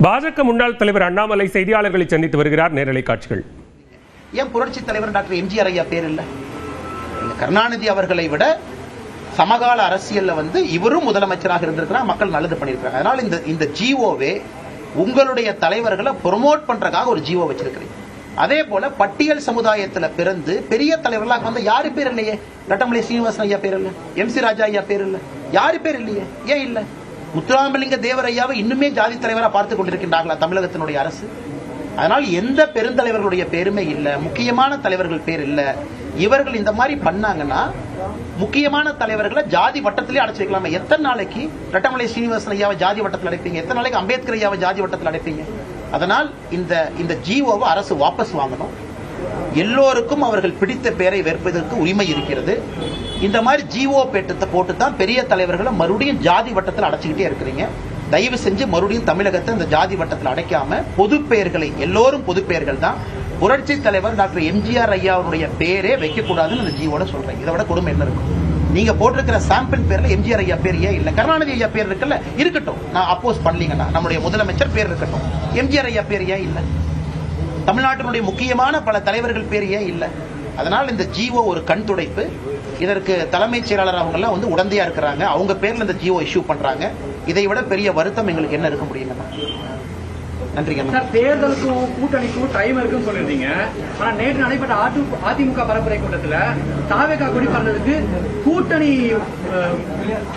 பாஜக முன்னாள் தலைவர் அண்ணாமலை செய்தியாளர்களை சந்தித்து வருகிறார். நேரலை காட்சிகள். ஏன் புரட்சி தலைவர் டாக்டர் எம்ஜிஆர் ஐயா பேர் இல்ல? கருணாநிதி அவர்களை விட சமகால அரசியல்ல இவரும் முதலமைச்சராக இருந்திருக்கிறார், மக்கள் நல்லது பண்ணிருக்காங்க. அதனால இந்த ஜிஓவே உங்களுடைய தலைவர்களை ப்ரொமோட் பண்றதுக்காக ஒரு ஜிஓ வச்சிருக்கிறீங்க. அதே போல பட்டியல் சமுதாயத்துல பிறந்து பெரிய தலைவர்களாக வந்த யாரு பேர் இல்லையே? ரட்டமலை சீனிவாசன் ஐயா பேர் இல்ல, எம் சி ராஜா ஐயா பேர் இல்ல, யாரு பேர் இல்லையே? ஏன் இல்ல? முத்துராமலிங்க தேவர் ஐயாவை இன்னுமே ஜாதி தலைவராக பார்த்துக் கொண்டிருக்கின்றார்களா தமிழகத்தினுடைய அரசு? அதனால் எந்த பெருந்தலைவர்களுடைய பேருமே இல்ல, முக்கியமான தலைவர்கள் பேர் இல்ல. இவர்கள் இந்த மாதிரி பண்ணாங்கன்னா முக்கியமான தலைவர்களை ஜாதி வட்டத்திலே அடைச்சு வைக்கலாமா? எத்தனை நாளைக்கு ரட்டமலை சீனிவாசன் ஐயாவை ஜாதி வட்டத்தில் அடைப்பீங்க? எத்தனை நாளைக்கு அம்பேத்கர் ஐயாவை ஜாதி வட்டத்தில் அடைப்பீங்க? அதனால் இந்த ஜிஓவை அரசு வாபஸ் வாங்கணும். எல்லோருக்கும் அவர்கள் பிடித்த பெயரை வெறுப்பதற்கு உரிமை இருக்கிறது. இந்த மாதிரி ஜிஓ பேட்டத்தை போட்டு தான் பெரிய தலைவர்களை மறுபடியும் ஜாதி வட்டத்தில் அடைச்சுக்கிட்டே இருக்கிறீங்க. தயவு செஞ்சு மறுபடியும் தமிழகத்தை இந்த ஜாதி வட்டத்தில் அடைக்காம பொது பெயர்களை, எல்லோரும் பொது பெயர்கள் தான். புரட்சி தலைவர் டாக்டர் எம்ஜிஆர் ஐயாவுடைய பேரே வைக்கக்கூடாதுன்னு அந்த ஜிஓட சொல்றேன். இதை விட கொடுமை என்ன இருக்கும்? நீங்க போட்டிருக்கிற சாம்பிள் பேர்ல எம்ஜிஆர் ஐயா பேர் ஏன் இல்ல? கருணாநிதி ஐயா பேர் இருக்குல்ல, இருக்கட்டும், நான் அப்போஸ் பண்ணலீங்கன்னா நம்முடைய முதலமைச்சர் பேர் இருக்கட்டும். எம்ஜிஆர் ஐயா பேர் ஏன் இல்ல? தமிழ்நாட்டினுடைய முக்கியமான பல தலைவர்கள் பேர் ஏன் இல்ல? அதனால் இந்த ஜிஓ ஒரு கண் துடைப்பு. இதற்கு தலைமைச் செயலாளர் அவங்க எல்லாம் உடந்தையா இருக்கிறாங்க. அவங்க பேர்ல இந்த ஜிஓ இஷ்யூ பண்றாங்க. இதை விட பெரிய வருத்தம் எங்களுக்கு என்ன இருக்க முடியுங்க? நன்றிங்க. தேர்தலுக்கும் கூட்டணிக்கும் டைம் இருக்குன்னு சொல்லிருந்தீங்க. ஆனா நேற்று நடைபெற்ற அதிமுக பரப்புரை கூட்டத்தில் தாவேகா கொடி பறந்ததுக்கு கூட்டணி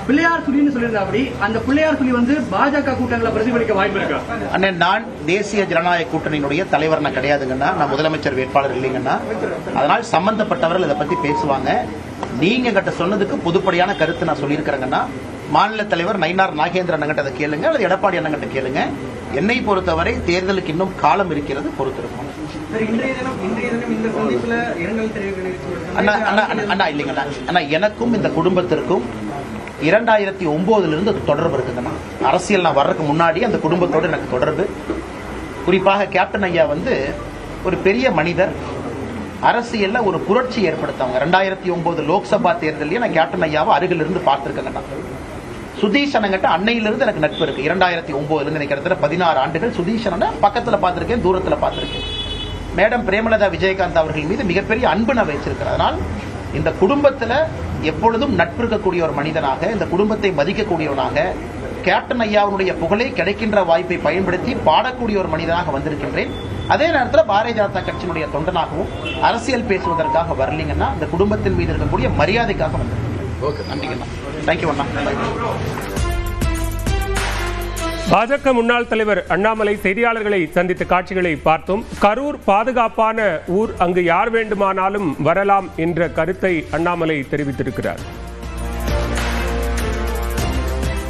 பிள்ளையார் சுழின்னு சொல்லியிருந்தபடி அந்த பிள்ளையார் சுழி பாஜக கூட்டங்களை பிரதிபலிக்க வாய்ப்பு இருக்கா? அண்ணே, நான் தேசிய ஜனநாயக கூட்டணியினுடைய தலைவர் நான் கிடையாதுங்கன்னா, நான் முதலமைச்சர் வேட்பாளர் இல்லைங்கன்னா. அதனால் சம்பந்தப்பட்டவர்கள் இதை பத்தி பேசுவாங்க. நீங்க கிட்ட சொன்னதுக்கு பொதுப்படையான கருத்து நான் சொல்லியிருக்கிறேங்கன்னா, மாநில தலைவர் நயினார் நாகேந்திரன் அண்ணங்கிட்ட அதை கேளுங்க, அல்லது எடப்பாடி அண்ணங்கிட்ட கேளுங்க. என்னை பொறுத்தவரை தேர்தலுக்கு இன்னும் காலம் இருக்கிறது, பொறுத்திருக்கும். அண்ணா இல்லைங்கண்ணா, அண்ணா எனக்கும் இந்த குடும்பத்திற்கும் 2009 தொடர்பு இருக்குங்கண்ணா. அரசியல் நான் வர்றதுக்கு முன்னாடி அந்த குடும்பத்தோடு எனக்கு தொடர்பு. குறிப்பாக கேப்டன் ஐயா ஒரு பெரிய மனிதர், அரசியல்ல ஒரு புரட்சி ஏற்படுத்தவங்க. 2009 லோக்சபா தேர்தலையே நான் கேப்டன் ஐயாவை அருகில் இருந்து பார்த்திருக்கேங்கண்ணா. சுதீஷ் அண்ணங்கிட்ட அன்னையிலிருந்து எனக்கு நட்பு இருக்கு. 2009 நினைக்கிறதுல 16 ஆண்டுகள் சுதீஷ் அண்ணன் பக்கத்துல பார்த்திருக்கேன், தூரத்துல பார்த்திருக்கேன். மேடம் பிரேமலதா விஜயகாந்த் அவர்கள் மீது மிகப்பெரிய அன்பு நான் வச்சிருக்கிறேன். அதனால் இந்த குடும்பத்துல எப்பொழுதும் நட்பு இருக்கக்கூடிய ஒரு மனிதனாக, இந்த குடும்பத்தை மதிக்கக்கூடியவனாக, கேப்டன் ஐயாவுடைய புகழை கிடைக்கின்ற வாய்ப்பை பயன்படுத்தி பாடக்கூடிய ஒரு மனிதனாக வந்திருக்கின்றேன். அதே நேரத்தில் பாரதிய ஜனதா கட்சியினுடைய தொண்டனாகவும் அரசியல் பேசுவதற்காக வரலீங்கன்னா, இந்த குடும்பத்தின் மீது இருக்கக்கூடிய மரியாதைக்காக வந்திருக்கேன். நன்றிங்கண்ணா. தேங்க்யூ அண்ணா. பாஜக முன்னாள் தலைவர் அண்ணாமலை செய்தியாளர்களை சந்தித்த காட்சிகளை பார்த்தோம். கரூர் பாதுகாப்பான ஊர், அங்கு யார் வேண்டுமானாலும் வரலாம் என்ற கருத்தை அண்ணாமலை தெரிவித்திருக்கிறார்.